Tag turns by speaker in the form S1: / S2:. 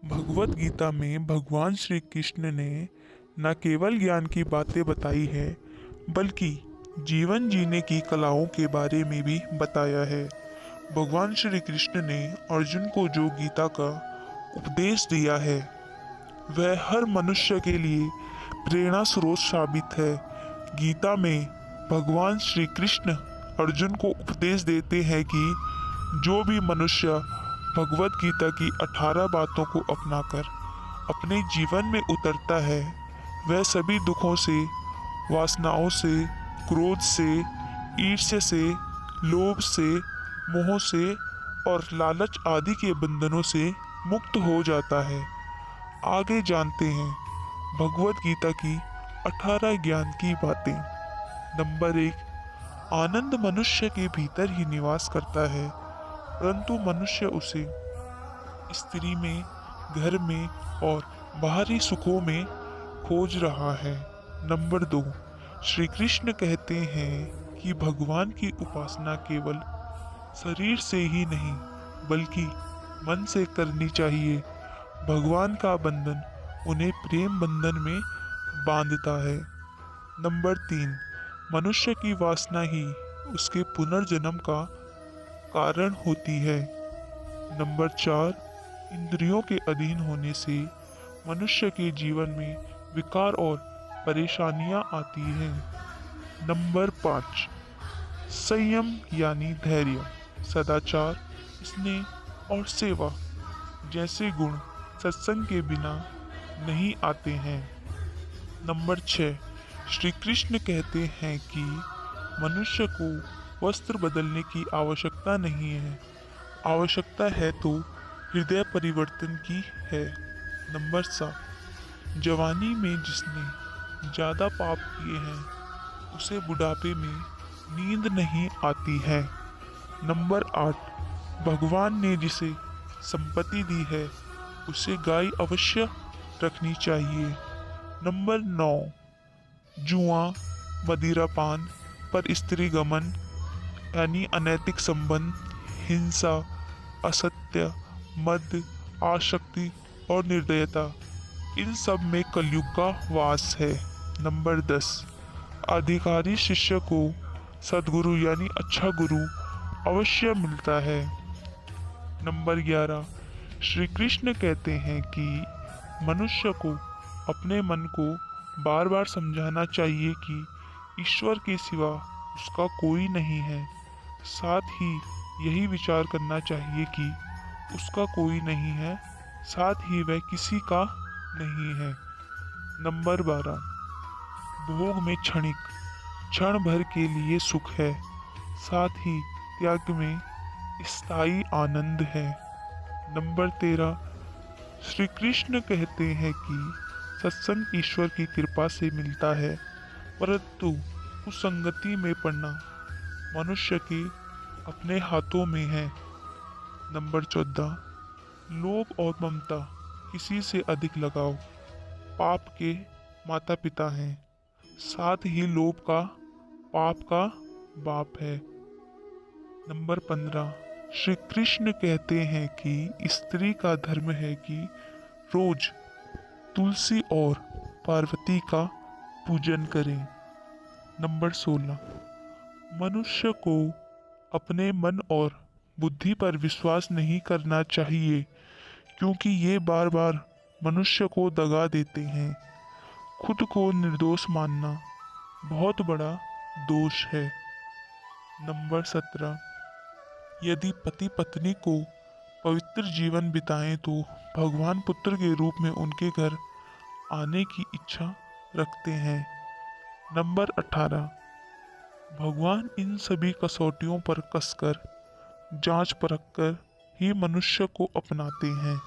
S1: भगवत गीता में भगवान श्री कृष्ण ने न केवल ज्ञान की बातें बताई है बल्कि जीवन जीने की कलाओं के बारे में भी बताया है। भगवान श्री कृष्ण ने अर्जुन को जो गीता का उपदेश दिया है वह हर मनुष्य के लिए प्रेरणा स्रोत साबित है। गीता में भगवान श्री कृष्ण अर्जुन को उपदेश देते हैं कि जो भी मनुष्य भगवत गीता की 18 बातों को अपनाकर अपने जीवन में उतरता है वह सभी दुखों से, वासनाओं से, क्रोध से, ईर्ष्या से, लोभ से, मोह से और लालच आदि के बंधनों से मुक्त हो जाता है। आगे जानते हैं भगवत गीता की 18 ज्ञान की बातें। नंबर 1, आनंद मनुष्य के भीतर ही निवास करता है परंतु मनुष्य उसे स्त्री में, घर में और बाहरी सुखों में खोज रहा है। नंबर 2, श्री कृष्ण कहते हैं कि भगवान की उपासना केवल शरीर से ही नहीं बल्कि मन से करनी चाहिए। भगवान का बंधन उन्हें प्रेम बंधन में बांधता है। नंबर 3, मनुष्य की वासना ही उसके पुनर्जन्म का कारण होती है। नंबर 4, इंद्रियों के अधीन होने से मनुष्य के जीवन में विकार और परेशानियां आती हैं। नंबर 5, संयम यानी धैर्य, सदाचार, स्नेह और सेवा जैसे गुण सत्संग के बिना नहीं आते हैं। नंबर 6, श्री कृष्ण कहते हैं कि मनुष्य को वस्त्र बदलने की आवश्यकता नहीं है, आवश्यकता है तो हृदय परिवर्तन की है। नंबर 7, जवानी में जिसने ज़्यादा पाप किए हैं उसे बुढ़ापे में नींद नहीं आती है। नंबर 8, भगवान ने जिसे संपत्ति दी है उसे गाय अवश्य रखनी चाहिए। नंबर 9, जुआ, मदिरापान, पर स्त्री गमन यानी अनैतिक संबंध, हिंसा, असत्य, मद, आसक्ति और निर्दयता, इन सब में कलयुग का वास है। नंबर 10, अधिकारी शिष्य को सद्गुरु यानी अच्छा गुरु अवश्य मिलता है। नंबर 11, श्री कृष्ण कहते हैं कि मनुष्य को अपने मन को बार बार समझाना चाहिए कि ईश्वर के सिवा उसका कोई नहीं है। साथ ही यही विचार करना चाहिए कि उसका कोई नहीं है, साथ ही वह किसी का नहीं है। नंबर 12, भोग में क्षण भर के लिए सुख है, साथ ही त्याग में स्थायी आनंद है। नंबर 13, श्री कृष्ण कहते हैं कि सत्संग ईश्वर की कृपा से मिलता है परंतु उस संगति में पड़ना मनुष्य के अपने हाथों में है। नंबर 14, लोभ और ममता किसी से अधिक लगाव पाप के माता पिता हैं, साथ ही लोभ का पाप का बाप है। नंबर 15, श्री कृष्ण कहते हैं कि स्त्री का धर्म है कि रोज तुलसी और पार्वती का पूजन करें। नंबर 16, मनुष्य को अपने मन और बुद्धि पर विश्वास नहीं करना चाहिए क्योंकि ये बार बार मनुष्य को दगा देते हैं। खुद को निर्दोष मानना बहुत बड़ा दोष है। नंबर 17, यदि पति पत्नी को पवित्र जीवन बिताएं तो भगवान पुत्र के रूप में उनके घर आने की इच्छा रखते हैं। नंबर 18, भगवान इन सभी कसौटियों पर कसकर जांच परख कर ही मनुष्य को अपनाते हैं।